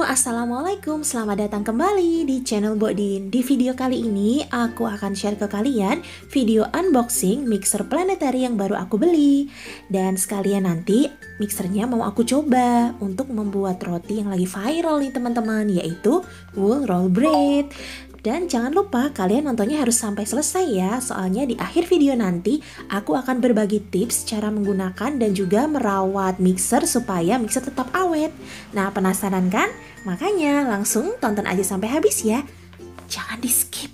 Assalamualaikum, selamat datang kembali di channel Bodin. Di video kali ini, aku akan share ke kalian video unboxing mixer planetary yang baru aku beli. Dan sekalian nanti, mixernya mau aku coba untuk membuat roti yang lagi viral nih teman-teman, yaitu wool roll bread. Dan jangan lupa kalian nontonnya harus sampai selesai ya, soalnya di akhir video nanti aku akan berbagi tips cara menggunakan dan juga merawat mixer supaya mixer tetap awet. Nah, penasaran kan? Makanya langsung tonton aja sampai habis ya. Jangan di skip.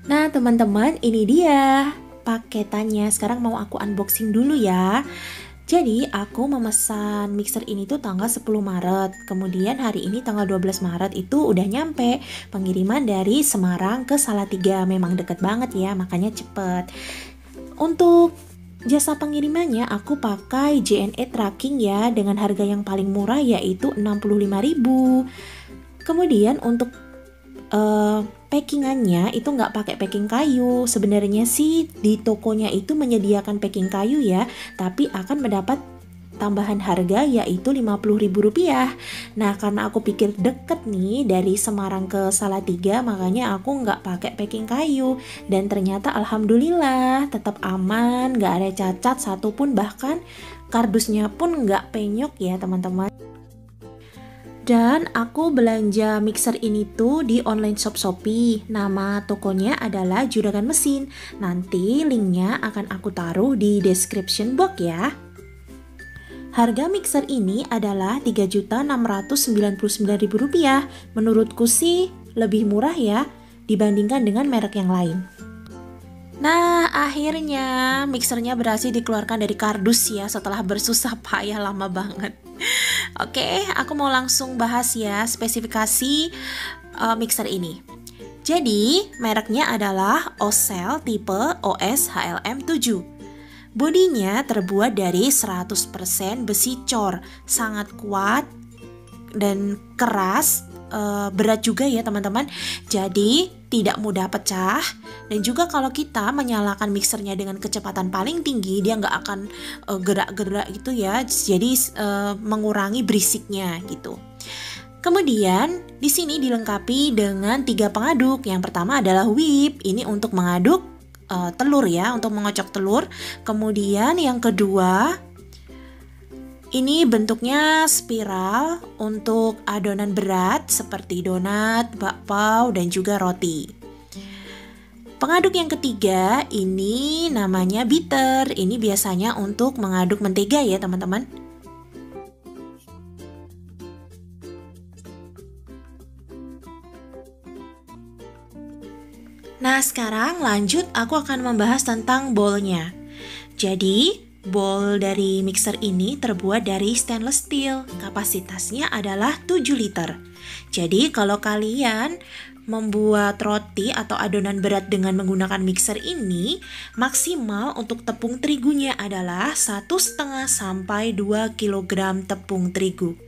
Nah teman-teman, ini dia paketannya. Sekarang mau aku unboxing dulu ya. Jadi aku memesan mixer ini tuh tanggal 10 Maret. Kemudian hari ini tanggal 12 Maret itu udah nyampe. Pengiriman dari Semarang ke Salatiga. Memang deket banget ya, makanya cepet. Untuk jasa pengirimannya aku pakai JNE Tracking ya, dengan harga yang paling murah yaitu 65.000. Kemudian untuk packingannya itu nggak pakai packing kayu. Sebenarnya sih di tokonya itu menyediakan packing kayu ya, tapi akan mendapat tambahan harga yaitu Rp50.000. Nah, karena aku pikir deket nih dari Semarang ke Salatiga, makanya aku nggak pakai packing kayu. Dan ternyata alhamdulillah tetap aman, nggak ada cacat satupun, bahkan kardusnya pun nggak penyok ya teman-teman. Dan aku belanja mixer ini tuh di online shop Shopee. Nama tokonya adalah Juragan Mesin. Nanti linknya akan aku taruh di description box ya. Harga mixer ini adalah Rp3.699.000. Menurutku sih lebih murah ya dibandingkan dengan merek yang lain. Nah, akhirnya mixernya berhasil dikeluarkan dari kardus ya setelah bersusah payah lama banget. Oke, aku mau langsung bahas ya spesifikasi mixer ini. Jadi, mereknya adalah Ocell tipe OS HLM7. Bodinya terbuat dari 100% besi cor, sangat kuat dan keras. Berat juga ya teman-teman, jadi tidak mudah pecah. Dan juga kalau kita menyalakan mixernya dengan kecepatan paling tinggi, dia nggak akan gerak-gerak gitu ya, jadi mengurangi berisiknya gitu. Kemudian di sini dilengkapi dengan 3 pengaduk. Yang pertama adalah whip, ini untuk mengaduk telur ya, untuk mengocok telur. Kemudian yang kedua, ini bentuknya spiral untuk adonan berat seperti donat, bakpao, dan juga roti. Pengaduk yang ketiga ini namanya beater. Ini biasanya untuk mengaduk mentega ya teman-teman. Nah sekarang lanjut, aku akan membahas tentang bowlnya. Jadi bowl dari mixer ini terbuat dari stainless steel. Kapasitasnya adalah 7 liter. Jadi kalau kalian membuat roti atau adonan berat dengan menggunakan mixer ini, maksimal untuk tepung terigunya adalah 1,5 sampai 2 kg tepung terigu.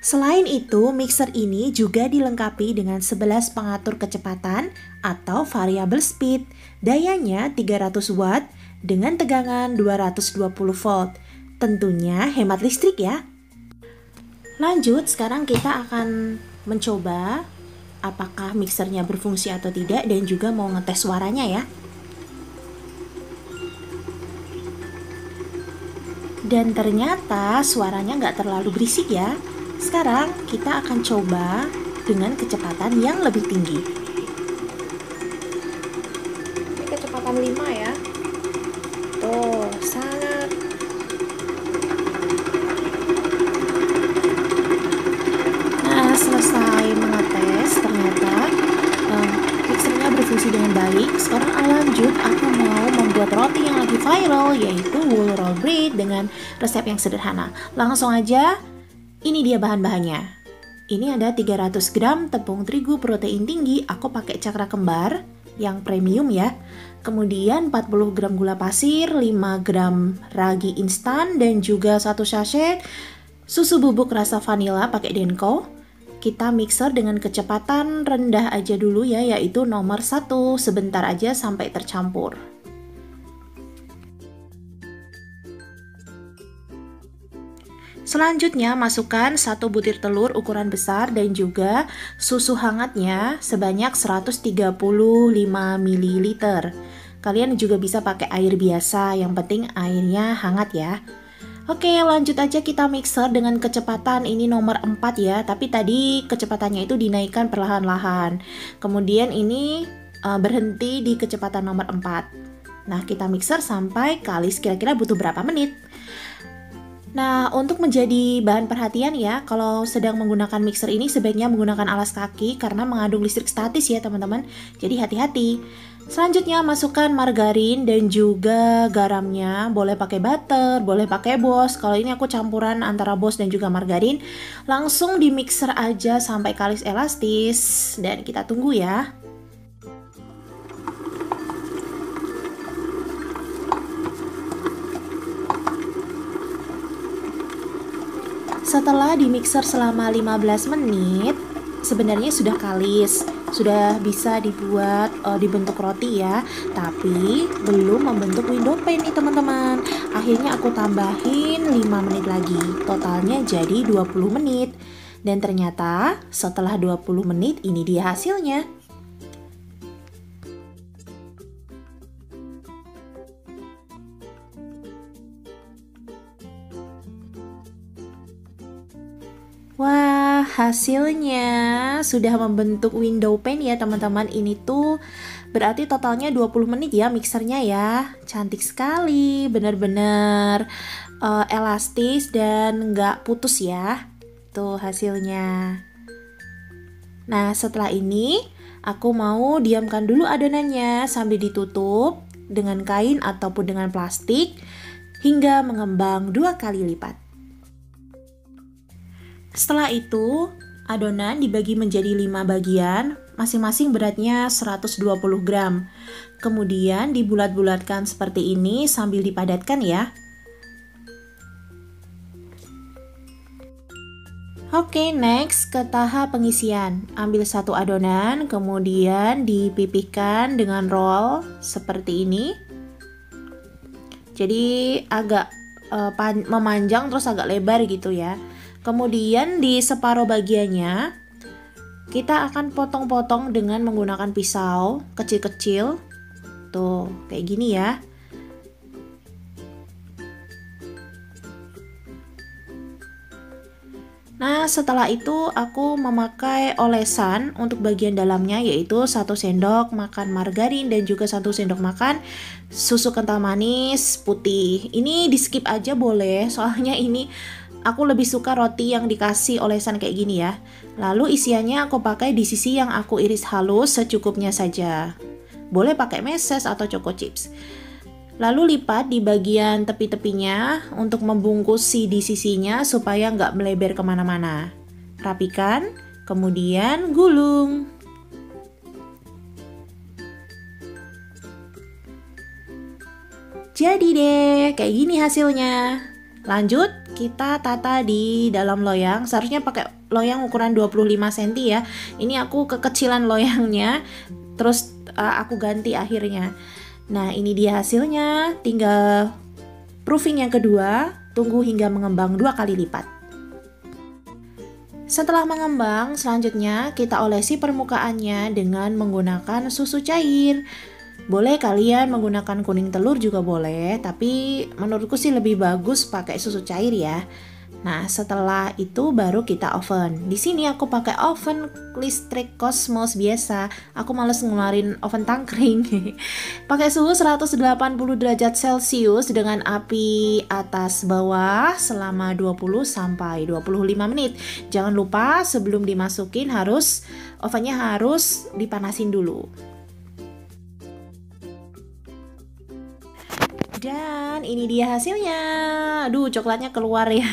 Selain itu, mixer ini juga dilengkapi dengan 11 pengatur kecepatan atau variable speed. Dayanya 300 watt dengan tegangan 220 volt. Tentunya hemat listrik ya. Lanjut, sekarang kita akan mencoba apakah mixernya berfungsi atau tidak, dan juga mau ngetes suaranya ya. Dan ternyata suaranya nggak terlalu berisik ya. Sekarang kita akan coba dengan kecepatan yang lebih tinggi. Ini kecepatan 5 ya. Tuh, sangat. Nah, selesai mengetes, ternyata mixernya berfungsi dengan baik. Sekarang lanjut, aku mau membuat roti yang lagi viral, yaitu wool roll bread dengan resep yang sederhana. Langsung aja, ini dia bahan-bahannya. Ini ada 300 gram tepung terigu protein tinggi. Aku pakai cakra kembar yang premium ya. kemudian 40 gram gula pasir, 5 gram ragi instan, dan juga 1 sachet susu bubuk rasa vanila pakai Denko. Kita mixer dengan kecepatan rendah aja dulu ya, yaitu nomor 1, sebentar aja sampai tercampur. Selanjutnya masukkan 1 butir telur ukuran besar dan juga susu hangatnya sebanyak 135 ml. Kalian juga bisa pakai air biasa, yang penting airnya hangat ya. Oke, lanjut aja kita mixer dengan kecepatan ini nomor 4 ya, tapi tadi kecepatannya itu dinaikkan perlahan-lahan. Kemudian ini berhenti di kecepatan nomor 4. Nah, kita mixer sampai kalis, kira-kira butuh berapa menit? Nah, untuk menjadi bahan perhatian ya, kalau sedang menggunakan mixer ini sebaiknya menggunakan alas kaki karena mengandung listrik statis ya teman-teman. Jadi hati-hati. Selanjutnya masukkan margarin dan juga garamnya. Boleh pakai butter, boleh pakai Boss. Kalau ini aku campuran antara Boss dan juga margarin. Langsung di mixer aja sampai kalis elastis dan kita tunggu ya. Setelah di mixer selama 15 menit, sebenarnya sudah kalis, sudah bisa dibuat dibentuk roti ya, tapi belum membentuk window pane nih teman-teman. Akhirnya aku tambahin 5 menit lagi, totalnya jadi 20 menit. Dan ternyata setelah 20 menit ini dia hasilnya. Wah, hasilnya sudah membentuk window pane ya teman-teman. Ini tuh berarti totalnya 20 menit ya mixernya ya. Cantik sekali, bener-bener elastis dan nggak putus ya. Tuh hasilnya. Nah, setelah ini aku mau diamkan dulu adonannya sambil ditutup dengan kain ataupun dengan plastik hingga mengembang 2 kali lipat. Setelah itu, adonan dibagi menjadi 5 bagian, masing-masing beratnya 120 gram. Kemudian dibulat-bulatkan seperti ini sambil dipadatkan ya. Oke, next ke tahap pengisian. Ambil 1 adonan, kemudian dipipihkan dengan roll seperti ini. Jadi agak memanjang terus agak lebar gitu ya. Kemudian di separuh bagiannya kita akan potong-potong dengan menggunakan pisau kecil-kecil. Tuh, kayak gini ya. Nah, setelah itu aku memakai olesan untuk bagian dalamnya, yaitu 1 sendok makan margarin dan juga 1 sendok makan susu kental manis putih. Ini di skip aja boleh, soalnya ini aku lebih suka roti yang dikasih olesan kayak gini ya. Lalu isiannya aku pakai di sisi yang aku iris halus secukupnya saja. Boleh pakai meses atau choco chips. Lalu lipat di bagian tepi-tepinya untuk membungkusi di sisinya supaya nggak melebar kemana-mana. Rapikan, kemudian gulung. Jadi deh, kayak gini hasilnya. Lanjut, kita tata di dalam loyang. Seharusnya pakai loyang ukuran 25 cm ya. Ini aku kekecilan loyangnya, terus aku ganti akhirnya. Nah, ini dia hasilnya. Tinggal proofing yang kedua, tunggu hingga mengembang 2 kali lipat. Setelah mengembang, selanjutnya kita olesi permukaannya dengan menggunakan susu cair. Boleh kalian menggunakan kuning telur juga boleh, tapi menurutku sih lebih bagus pakai susu cair ya. Nah, setelah itu baru kita oven. Di sini aku pakai oven listrik Cosmos biasa. Aku males ngeluarin oven tangkring. Pakai suhu 180 derajat Celcius dengan api atas bawah selama 20 sampai 25 menit. Jangan lupa sebelum dimasukin ovennya harus dipanasin dulu. Dan ini dia hasilnya. Aduh, coklatnya keluar ya.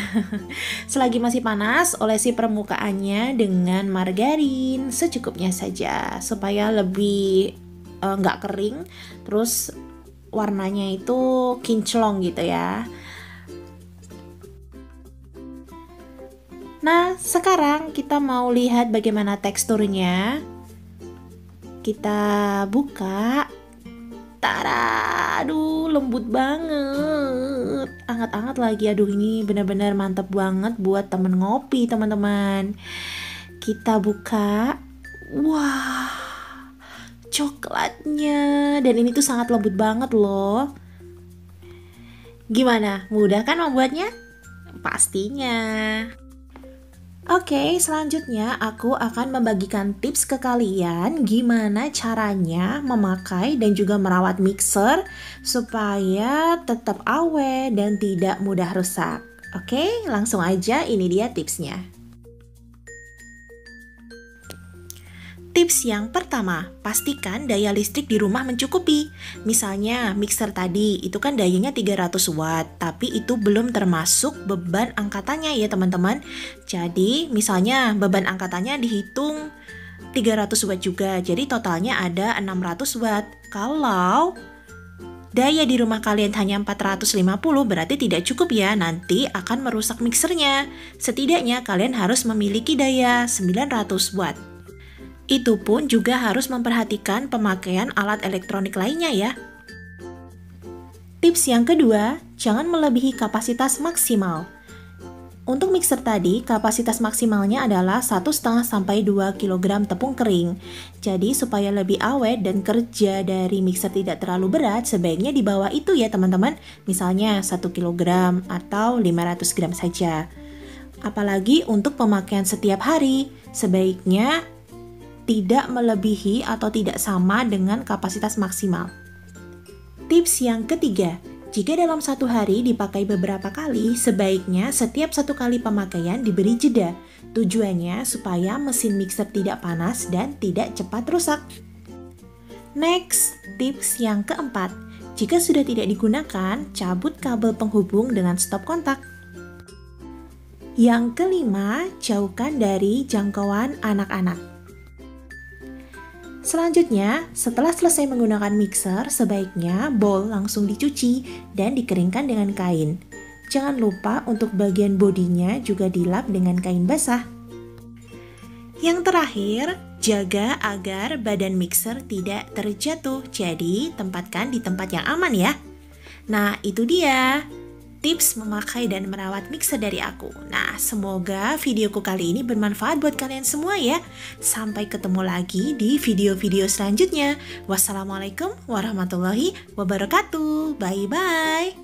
Selagi masih panas, olesi permukaannya dengan margarin secukupnya saja supaya lebih nggak kering, terus warnanya itu kinclong gitu ya. Nah, sekarang kita mau lihat bagaimana teksturnya. Kita buka. Tada, aduh lembut banget, anget-anget lagi. Aduh ini benar-benar mantap banget buat temen ngopi teman-teman. Kita buka. Wah, coklatnya, dan ini tuh sangat lembut banget loh. Gimana, mudah kan membuatnya? Pastinya. Oke, selanjutnya aku akan membagikan tips ke kalian gimana caranya memakai dan juga merawat mixer supaya tetap awet dan tidak mudah rusak. Oke, langsung aja, ini dia tipsnya. Tips yang pertama, pastikan daya listrik di rumah mencukupi. Misalnya mixer tadi, itu kan dayanya 300 watt, tapi itu belum termasuk beban angkatannya ya teman-teman. Jadi misalnya beban angkatannya dihitung 300 watt juga, jadi totalnya ada 600 watt. Kalau daya di rumah kalian hanya 450, berarti tidak cukup ya, nanti akan merusak mixernya. Setidaknya kalian harus memiliki daya 900 watt. Itu pun juga harus memperhatikan pemakaian alat elektronik lainnya ya. Tips yang kedua, jangan melebihi kapasitas maksimal. Untuk mixer tadi, kapasitas maksimalnya adalah 1,5 sampai 2 kg tepung kering. Jadi supaya lebih awet dan kerja dari mixer tidak terlalu berat, sebaiknya di bawah itu ya teman-teman. Misalnya 1 kg atau 500 gram saja. Apalagi untuk pemakaian setiap hari, sebaiknya tidak melebihi atau tidak sama dengan kapasitas maksimal. Tips yang ketiga, jika dalam satu hari dipakai beberapa kali, sebaiknya setiap satu kali pemakaian diberi jeda. Tujuannya supaya mesin mixer tidak panas dan tidak cepat rusak. Next, tips yang keempat, jika sudah tidak digunakan, cabut kabel penghubung dengan stop kontak. Yang kelima, jauhkan dari jangkauan anak-anak. Selanjutnya, setelah selesai menggunakan mixer, sebaiknya bowl langsung dicuci dan dikeringkan dengan kain. Jangan lupa untuk bagian bodinya juga dilap dengan kain basah. Yang terakhir, jaga agar badan mixer tidak terjatuh, jadi tempatkan di tempat yang aman ya. Nah, itu dia tips memakai dan merawat mixer dari aku. Nah, semoga videoku kali ini bermanfaat buat kalian semua ya. Sampai ketemu lagi di video-video selanjutnya. Wassalamualaikum warahmatullahi wabarakatuh. Bye-bye.